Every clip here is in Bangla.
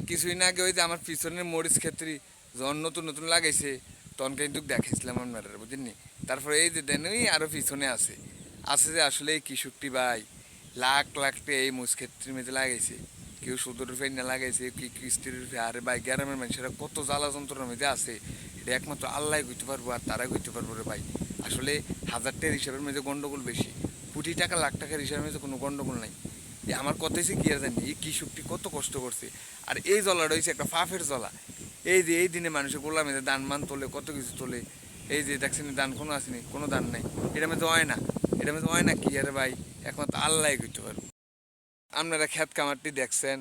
কিছুই না আগে ওই যে আমার পিছনের মরিচ ক্ষেত্রে যখন নতুন নতুন লাগাইছে তখন কিন্তু দেখাইছিলাম আপনারা বুঝলেন। তারপরে এই যে দেন ওই আরো পিছনে আছে আছে যে আসলে এই কৃষকটি ভাই লাখ লাখ টাকা এই মরিচ ক্ষেত্রের মধ্যে লাগাইছে। কেউ 17 রুপে না লাগাইছে কি কিস্তির রুপে, আরে ভাই গ্রামের মানুষেরা কত জ্বালা যন্ত্রণার মধ্যে আছে এটা একমাত্র আল্লাহ কইতে পারবো আর তারা কইতে পারবো রে ভাই। আসলে 1000 টাকার হিসাবের মধ্যে গন্ডগোল বেশি, কোটি টাকা লাখ টাকার হিসাবের মধ্যে কোনো গন্ডগোল নাই। আমার কথা হচ্ছে কি আর জানি এই কৃষকটি কত কষ্ট করছে। আর এই জলাটা হয়েছে একটা পাপের জলা। এই যে এই দিনে মানুষের গোলামে দান মান তোলে, কত কিছু তোলে। এই যে দেখছেন দান কোনো আসেনি, কোনো দান নাই, এটা মধ্যে হয় না। এটা মধ্যে হয় না কি আরে ভাই, একমাত্র আল্লাহ করতে পারবো। আপনারা ক্ষেত কামারটি দেখছেন,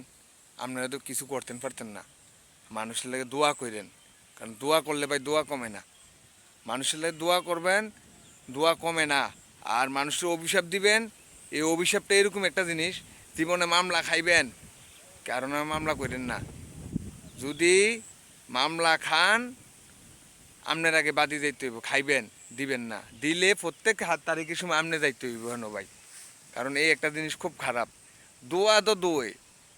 আপনারা তো কিছু করতেন পারতেন না। মানুষের লাগে দোয়া করেন, কারণ দোয়া করলে ভাই দোয়া কমে না। মানুষের লাগে দোয়া করবেন, দোয়া কমে না। আর মানুষের অভিশাপ দিবেন, এই অভিশাপটা এরকম একটা জিনিস, জীবনে মামলা খাইবেন, কারণ মামলা করেন না। যদি মামলা খান আপনার আগে বাদি যাইতে হইব, খাইবেন দিবেন না, দিলে প্রত্যেক তারিখের সময় আপনি যাইতে হইব হেন ভাই। কারণ এই একটা জিনিস খুব খারাপ। দোয়া তো দোয়ে,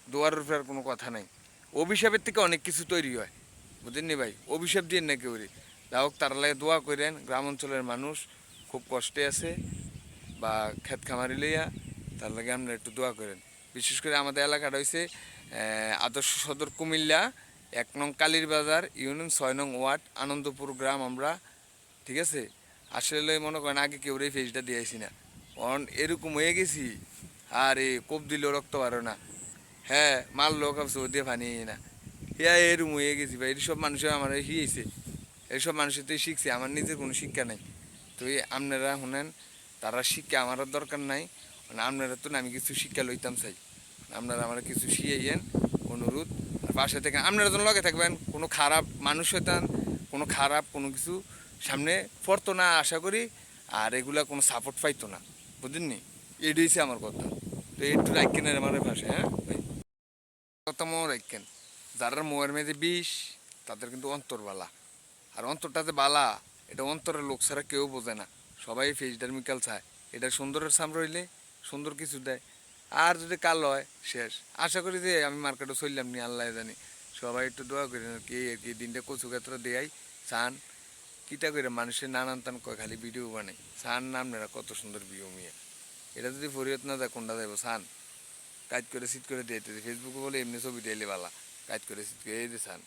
দোয়ার উপরে আর কোনো কথা নাই। অভিশাপের থেকে অনেক কিছু তৈরি হয়, বুঝেননি ভাই। অভিশাপ দিয়ে না কেউ, যা হোক তার লাগে দোয়া করেন। গ্রাম অঞ্চলের মানুষ খুব কষ্টে আছে বা ক্ষেত খামারি লইয়া, তার লাগে আপনারা একটু দোয়া করেন। বিশেষ করে আমাদের এলাকাটা হয়েছে আদর্শ সদর কুমিল্লা 1 নং কালীর বাজার ইউনিয়ন 6 নং ওয়ার্ড আনন্দপুর গ্রাম আমরা, ঠিক আছে। আসলে মনে করেন আগে কেউ এই ফেসটা দিয়েছি না, অন এরকম হয়ে গেছি। আর এ কোপ দিলেও রক্ত পারো না, হ্যাঁ মারলো কাপড় দিয়ে পানি না, হ্যাঁ এরকম হয়ে গেছি ভাই। এইসব মানুষের আমার হিয়েছে, এইসব মানুষের তো শিখছে, আমার নিজের কোনো শিক্ষা নাই। তো এই আপনারা শুনেন, তারা শিক্ষা আমারও দরকার নাই, মানে আপনারা তো আমি কিছু শিক্ষা লইতাম চাই, আপনারা আমার কিছু শিখাইয়েন অনুরোধ। আর পাশে থেকে আপনারা যেন লগে থাকবেন, কোনো খারাপ মানুষ হইতাম, কোনো খারাপ কোনো কিছু সামনে পড়তো না আশা করি। আর এগুলা কোনো সাপোর্ট পাইতো না, বুঝলেননি। এটাই হচ্ছে আমার কথা। তো একটু রাখেন আমার পাশে, হ্যাঁ ভাই, কথা মনে রাখেন। যারা মোয়ের মেয়েদের বিষ, তাদের কিন্তু অন্তর বালা। আর অন্তরটা যে বালা, এটা অন্তরের লোক ছাড়া কেউ বোঝে না। সবাই ফেস ডার্মিকাল চায়, এটা সুন্দরের সাম রইলে সুন্দর কিছু দেয়। আর যদি কালো হয় শেষ। আশা করি যে আমি মার্কেটে চললাম নি আল্লাহ জানি। সবাই একটু দোয়া করেন আর কি, আর কি দিনটা কচু ক্ষেত্রে দেয়াই চান। কিতা করে মানুষের নানান তান কয় খালি ভিডিও বানাই, চান নাম নেরা কত সুন্দর ভিডিও মিয়া। এটা যদি ফরিয়ত না যায় কোনটা যাবো চান। কাজ করে শীত করে দিয়ে ফেসবুকে বলে এমনি ছবি দিলে বালা, কাজ করে শীত করে এই যে চান।